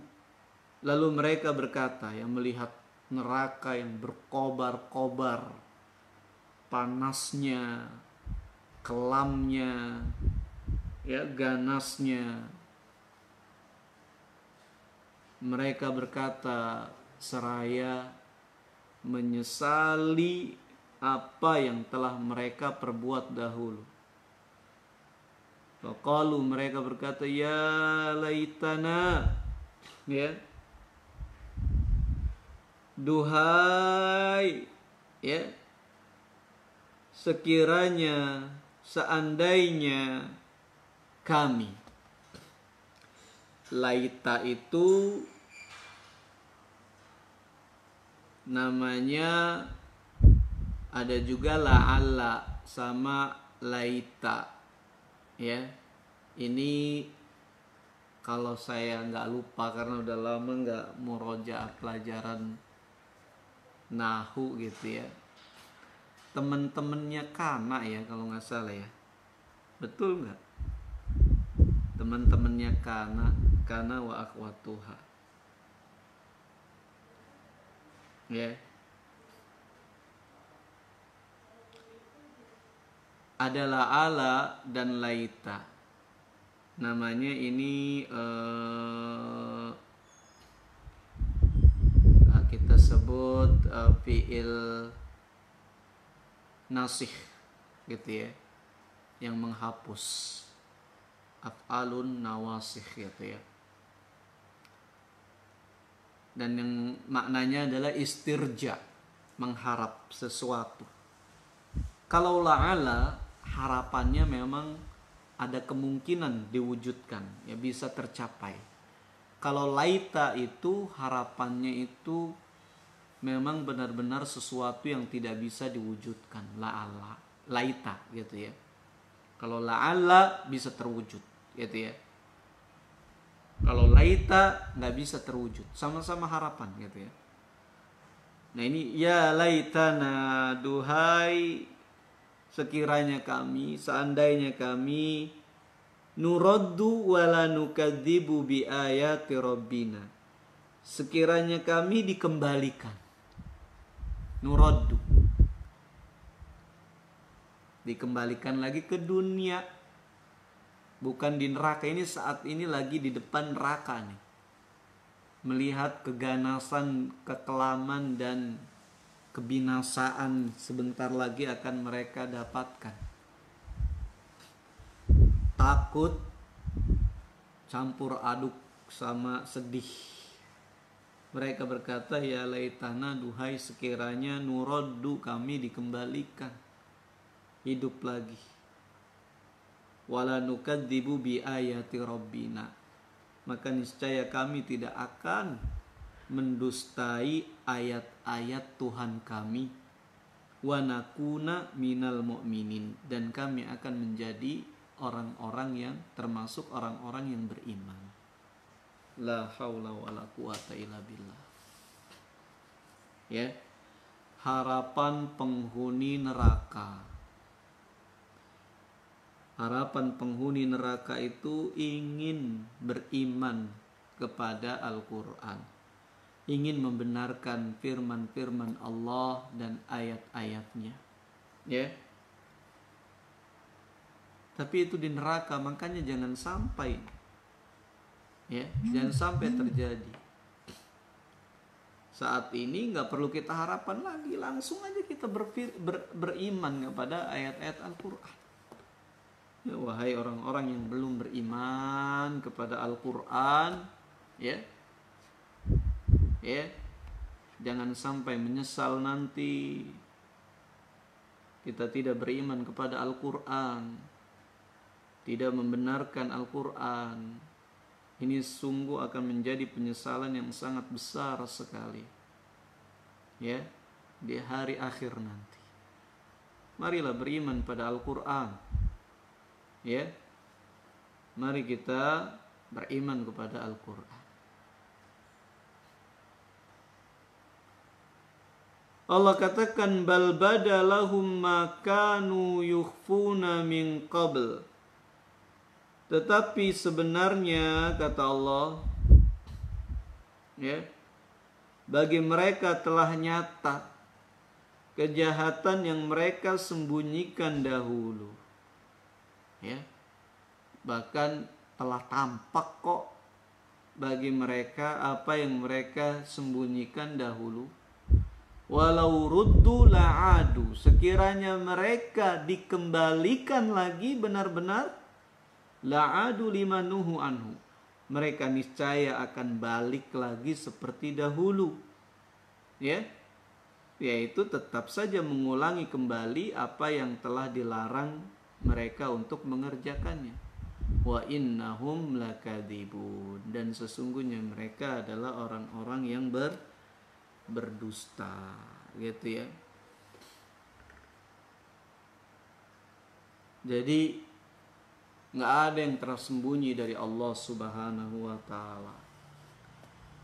lalu mereka berkata, yang melihat neraka yang berkobar-kobar, panasnya, kelamnya, ya ganasnya. Mereka berkata seraya menyesali apa yang telah mereka perbuat dahulu. Faqalu, mereka berkata, ya laitana, ya, duhai, ya, sekiranya, seandainya kami. Laita itu namanya ada juga la'alla sama laita, ya. Ini kalau saya nggak lupa karena udah lama nggak murojaah pelajaran nahu gitu ya, temen-temennya Kana ya kalau nggak salah ya, betul nggak? Teman-temannya Kana wa akhwatuha, ya. Adalah ala dan laita, namanya ini kita sebut fiil nasih gitu ya, yang menghapus, af'alun nawasih gitu ya. Dan yang maknanya adalah istirja, mengharap sesuatu. Kalau la'ala harapannya memang ada kemungkinan diwujudkan, ya bisa tercapai. Kalau laita itu harapannya itu memang benar-benar sesuatu yang tidak bisa diwujudkan. La'ala, laita gitu ya. Kalau la'ala bisa terwujud gitu ya. Kalau laita nggak bisa terwujud, sama-sama harapan gitu ya. Nah ini ya laitana, duhai sekiranya kami, seandainya kami nuraddu wala nukadzibu bi ayati rabbina, sekiranya kami dikembalikan, nuraddu, dikembalikan lagi ke dunia, bukan di neraka. Ini saat ini lagi di depan neraka nih, melihat keganasan, kekelaman dan kebinasaan sebentar lagi akan mereka dapatkan. Takut campur aduk sama sedih. Mereka berkata, ya laitana, duhai sekiranya nuraddu, kami dikembalikan hidup lagi, wala nukadzibu bi ayati rabbina, maka niscaya kami tidak akan mendustai ayat-ayat Tuhan kami, wa nakuna minal mu'minin, dan kami akan menjadi orang-orang yang termasuk orang-orang yang beriman. La haula wala quwata illa billah. Ya, harapan penghuni neraka. Harapan penghuni neraka itu ingin beriman kepada Al-Quran, ingin membenarkan firman-firman Allah dan ayat-ayatnya, ya. Tapi itu di neraka, makanya jangan sampai, ya, jangan sampai terjadi. Saat ini nggak perlu kita harapan lagi, langsung aja kita beriman kepada ayat-ayat Al-Quran. Ya, wahai orang-orang yang belum beriman kepada Al-Quran, ya, jangan sampai menyesal nanti kita tidak beriman kepada Al-Quran, tidak membenarkan Al-Quran. Ini sungguh akan menjadi penyesalan yang sangat besar sekali, ya, di hari akhir nanti. Marilah beriman pada Al-Quran, ya. Mari kita beriman kepada Al-Quran. Allah katakan, bal badalahum ma kanu yukhfuna min qabl. Tetapi sebenarnya, kata Allah, ya, bagi mereka telah nyata kejahatan yang mereka sembunyikan dahulu, ya. Bahkan telah tampak kok bagi mereka apa yang mereka sembunyikan dahulu. Walau ruddu la'adu, sekiranya mereka dikembalikan lagi benar-benar, la'adu limanuhu anhu, mereka niscaya akan balik lagi seperti dahulu, ya, yaitu tetap saja mengulangi kembali apa yang telah dilarang mereka untuk mengerjakannya. Wa innahum lakadzibun, dan sesungguhnya mereka adalah orang-orang yang berdusta, gitu ya. Jadi nggak ada yang tersembunyi dari Allah Subhanahu wa Ta'ala.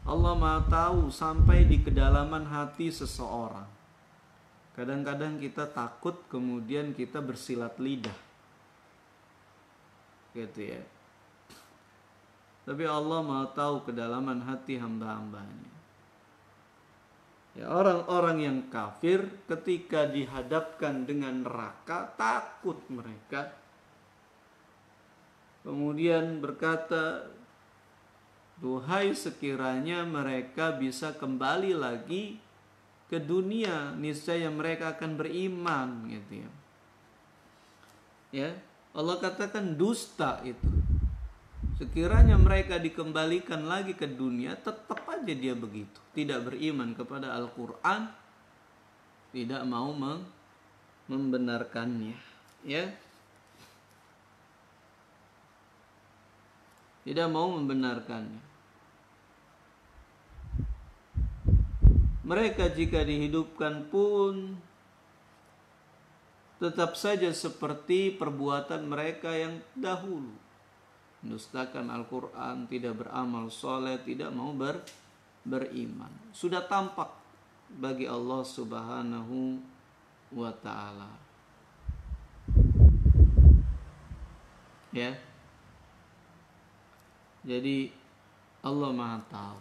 Allah Maha tahu sampai di kedalaman hati seseorang. Kadang-kadang kita takut, kemudian kita bersilat lidah, gitu ya. Tapi Allah Maha tahu kedalaman hati hamba-hambanya. Ya, orang-orang yang kafir ketika dihadapkan dengan neraka takut mereka. Kemudian berkata, duhai sekiranya mereka bisa kembali lagi ke dunia, niscaya mereka akan beriman, gitu ya. Ya, Allah katakan dusta itu. Sekiranya mereka dikembalikan lagi ke dunia, tetap aja dia begitu, tidak beriman kepada Al-Quran, tidak mau membenarkannya, ya, tidak mau membenarkannya. Mereka jika dihidupkan pun tetap saja seperti perbuatan mereka yang dahulu, mendustakan Al-Quran, tidak beramal soleh, tidak mau beriman. Sudah tampak bagi Allah Subhanahu wa ta'ala, ya. Jadi Allah Maha tahu.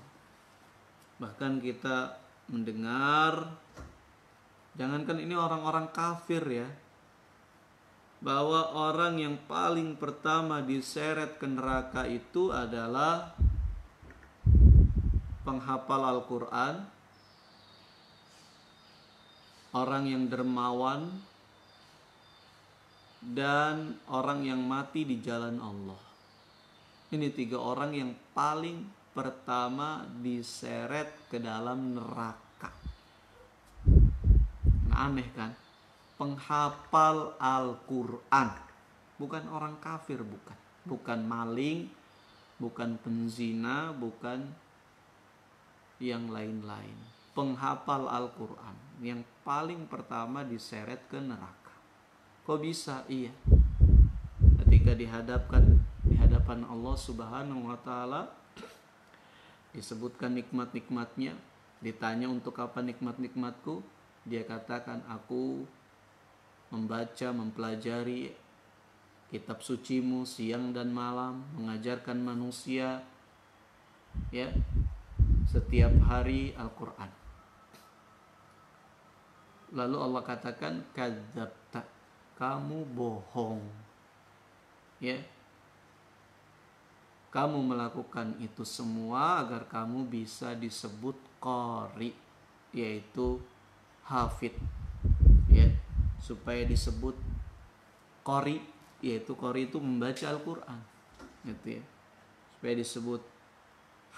Bahkan kita mendengar, jangankan ini orang-orang kafir ya, bahwa orang yang paling pertama diseret ke neraka itu adalah penghafal Al-Quran, orang yang dermawan, dan orang yang mati di jalan Allah. Ini 3 orang yang paling pertama diseret ke dalam neraka. Nah, aneh kan? Penghafal Al-Quran, bukan orang kafir, bukan maling, bukan penzina, bukan yang lain-lain. Penghafal Al-Quran yang paling pertama diseret ke neraka. Kok bisa? Iya, ketika di hadapan Allah Subhanahu wa ta'ala, disebutkan nikmat-nikmatnya, ditanya untuk apa nikmat-nikmatku, dia katakan, aku membaca, mempelajari kitab sucimu siang dan malam, mengajarkan manusia, ya, setiap hari Al-Quran. Lalu Allah katakan, kadzabta, kamu bohong, ya, kamu melakukan itu semua agar kamu bisa disebut qari, yaitu hafid, ya, supaya disebut qari, yaitu qari itu membaca Al-Quran, gitu ya, supaya disebut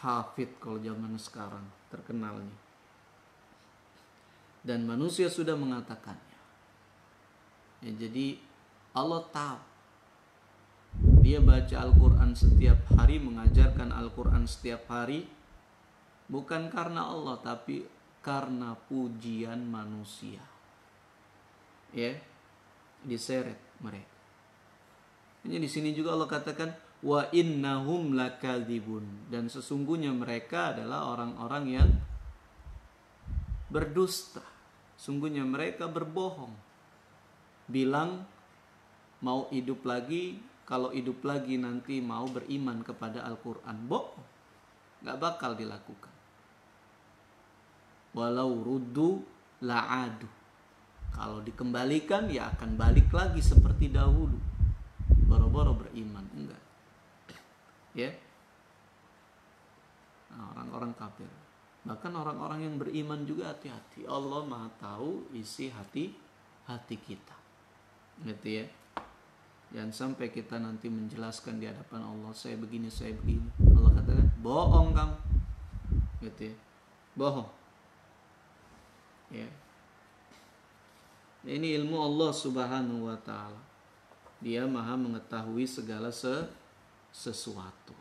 hafid kalau zaman sekarang terkenalnya. Dan manusia sudah mengatakannya, ya, jadi Allah tahu. Dia baca Al-Quran setiap hari, mengajarkan Al-Quran setiap hari, bukan karena Allah, tapi karena pujian manusia, ya, diseret mereka. Ini di sini juga Allah katakan, wa innahum lakadzibun, dan sesungguhnya mereka adalah orang-orang yang berdusta. Sungguhnya mereka berbohong, bilang mau hidup lagi, kalau hidup lagi nanti mau beriman kepada Al-Quran. Bohong, gak bakal dilakukan. Walau ruddu la'adu, kalau dikembalikan ya akan balik lagi seperti dahulu, boro-boro beriman. Enggak, ya. Nah, orang-orang kafir, bahkan orang-orang yang beriman juga hati-hati. Allah Maha tahu isi hati kita, gitu ya. Jangan sampai kita nanti menjelaskan di hadapan Allah, saya begini, saya begini. Allah katakan, bohong kamu, gitu ya, bohong, ya. Ini ilmu Allah Subhanahu wa ta'ala. Dia maha mengetahui segala sesuatu.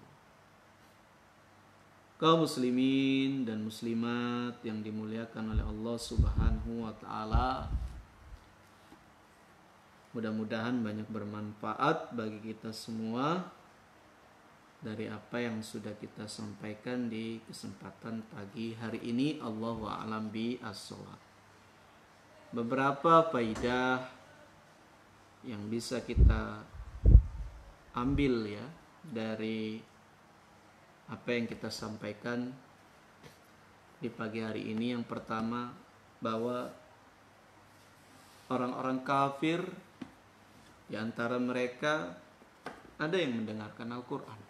Kaum muslimin dan muslimat yang dimuliakan oleh Allah Subhanahu wa ta'ala, mudah-mudahan banyak bermanfaat bagi kita semua dari apa yang sudah kita sampaikan di kesempatan pagi hari ini. Allahu a'lam bis-shawab. Beberapa faidah yang bisa kita ambil ya dari apa yang kita sampaikan di pagi hari ini. Yang pertama, bahwa orang-orang kafir, di antara mereka ada yang mendengarkan Al-Quran,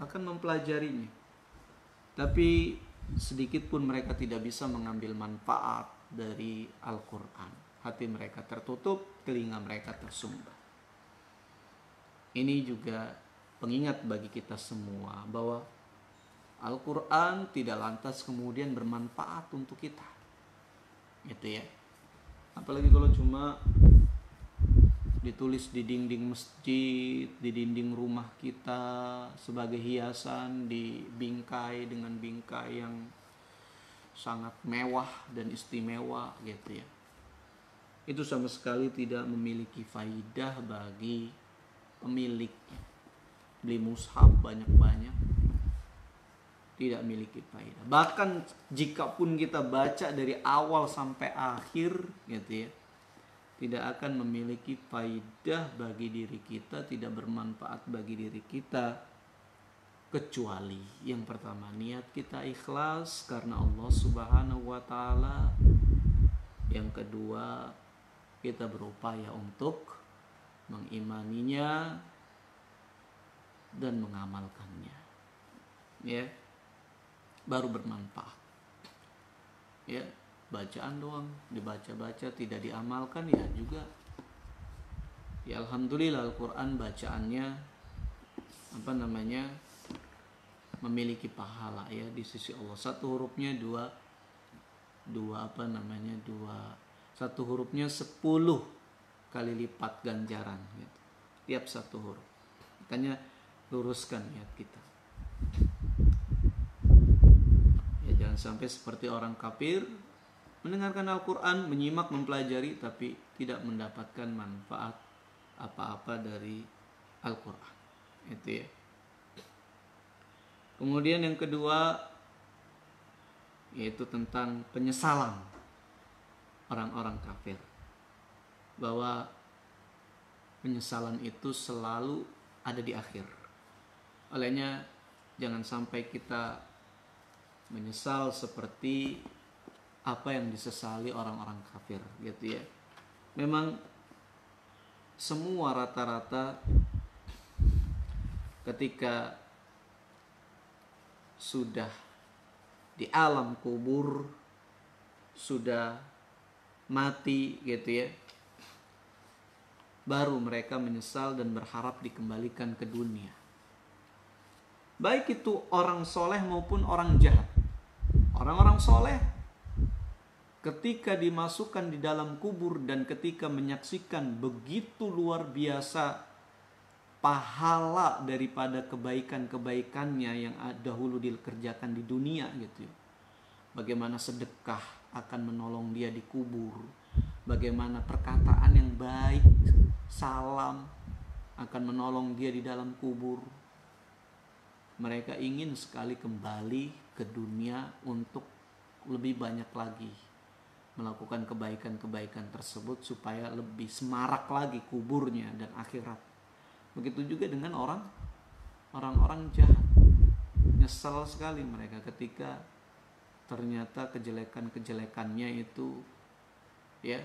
bahkan mempelajarinya, tapi sedikit pun mereka tidak bisa mengambil manfaat dari Al-Quran. Hati mereka tertutup, telinga mereka tersumbat. Ini juga pengingat bagi kita semua bahwa Al-Quran tidak lantas kemudian bermanfaat untuk kita, gitu ya. Apalagi kalau cuma ditulis di dinding masjid, di dinding rumah kita sebagai hiasan, di bingkai dengan bingkai yang sangat mewah dan istimewa, gitu ya. Itu sama sekali tidak memiliki faidah bagi pemiliknya. Beli mushaf banyak-banyak tidak memiliki faidah. Bahkan jikapun kita baca dari awal sampai akhir, gitu ya, tidak akan memiliki faidah bagi diri kita, tidak bermanfaat bagi diri kita, kecuali yang pertama niat kita ikhlas karena Allah Subhanahu wa taala. Yang kedua, kita berupaya untuk mengimaninya dan mengamalkannya, ya, baru bermanfaat. Ya, bacaan doang dibaca-baca tidak diamalkan ya juga. Ya alhamdulillah Al-Quran bacaannya memiliki pahala ya di sisi Allah. Satu hurufnya satu hurufnya 10 kali lipat ganjaran gitu. Tiap satu huruf. Makanya luruskan niat kita. Ya jangan sampai seperti orang kafir mendengarkan Al-Quran, menyimak, mempelajari, tapi tidak mendapatkan manfaat apa-apa dari Al-Quran. Itu ya. Kemudian yang kedua, yaitu tentang penyesalan orang-orang kafir. Bahwa penyesalan itu selalu ada di akhir. Olehnya jangan sampai kita menyesal seperti apa yang disesali orang-orang kafir, gitu ya. Memang semua rata-rata ketika sudah di alam kubur, sudah mati, gitu ya, baru mereka menyesal dan berharap dikembalikan ke dunia. Baik itu orang soleh maupun orang jahat. Orang-orang soleh ketika dimasukkan di dalam kubur dan ketika menyaksikan begitu luar biasa pahala daripada kebaikan-kebaikannya yang dahulu dikerjakan di dunia, gitu. Bagaimana sedekah akan menolong dia di kubur, bagaimana perkataan yang baik, salam akan menolong dia di dalam kubur. Mereka ingin sekali kembali ke dunia untuk lebih banyak lagi melakukan kebaikan-kebaikan tersebut supaya lebih semarak lagi kuburnya dan akhirat. Begitu juga dengan orang-orang jahat. Nyesal sekali mereka ketika ternyata kejelekan-kejelekannya itu ya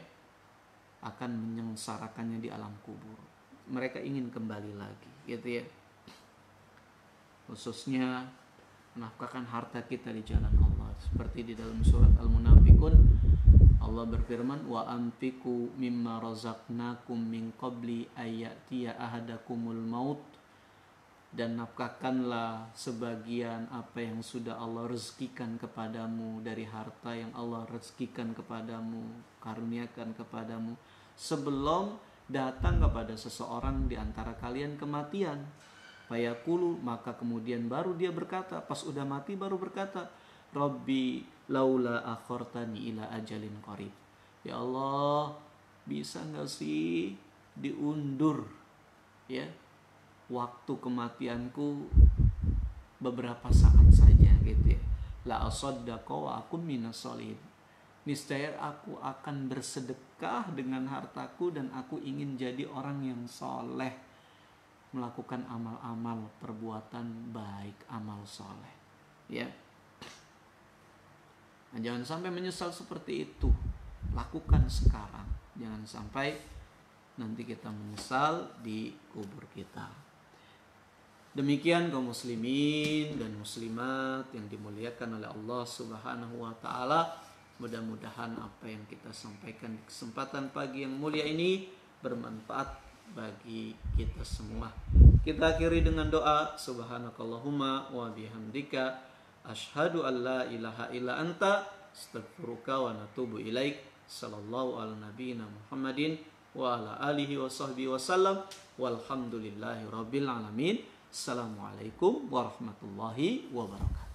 akan menyengsarakannya di alam kubur. Mereka ingin kembali lagi, gitu ya. Khususnya menafkahkan harta kita di jalan Allah. Seperti di dalam surat Al-Munafiqun, Allah berfirman, wa anfiqu mimma razaqnakum min qabli ayyatiya ahadakumul maut, dan nafkahkanlah sebagian apa yang sudah Allah rezekikan kepadamu dari harta yang Allah rezekikan kepadamu, karuniakan kepadamu, sebelum datang kepada seseorang di antara kalian kematian. Fayaqulu, maka kemudian baru dia berkata, pas udah mati baru berkata, Rabbi laula akhartani ila ajalin qarib. Ya Allah, bisa enggak sih diundur ya waktu kematianku beberapa saat saja, gitu ya. La asaddaqa wa akun minas sholihin. Niscaya aku akan bersedekah dengan hartaku dan aku ingin jadi orang yang soleh, melakukan amal-amal perbuatan baik, amal soleh, ya. Nah, jangan sampai menyesal seperti itu. Lakukan sekarang, jangan sampai nanti kita menyesal di kubur kita. Demikian kaum muslimin dan muslimat yang dimuliakan oleh Allah Subhanahu wa taala. Mudah-mudahan apa yang kita sampaikan di kesempatan pagi yang mulia ini bermanfaat bagi kita semua. Kita akhiri dengan doa, subhanakallahumma wa bihamdika asyhadu an la ilaha illa anta astaghfiruka wa natubu ilaik. Sallallahu ala nabiyina Muhammadin wa ala alihi wa sahbihi wasallam walhamdulillahi rabbil alamin. Assalamualaikum warahmatullahi wabarakatuh.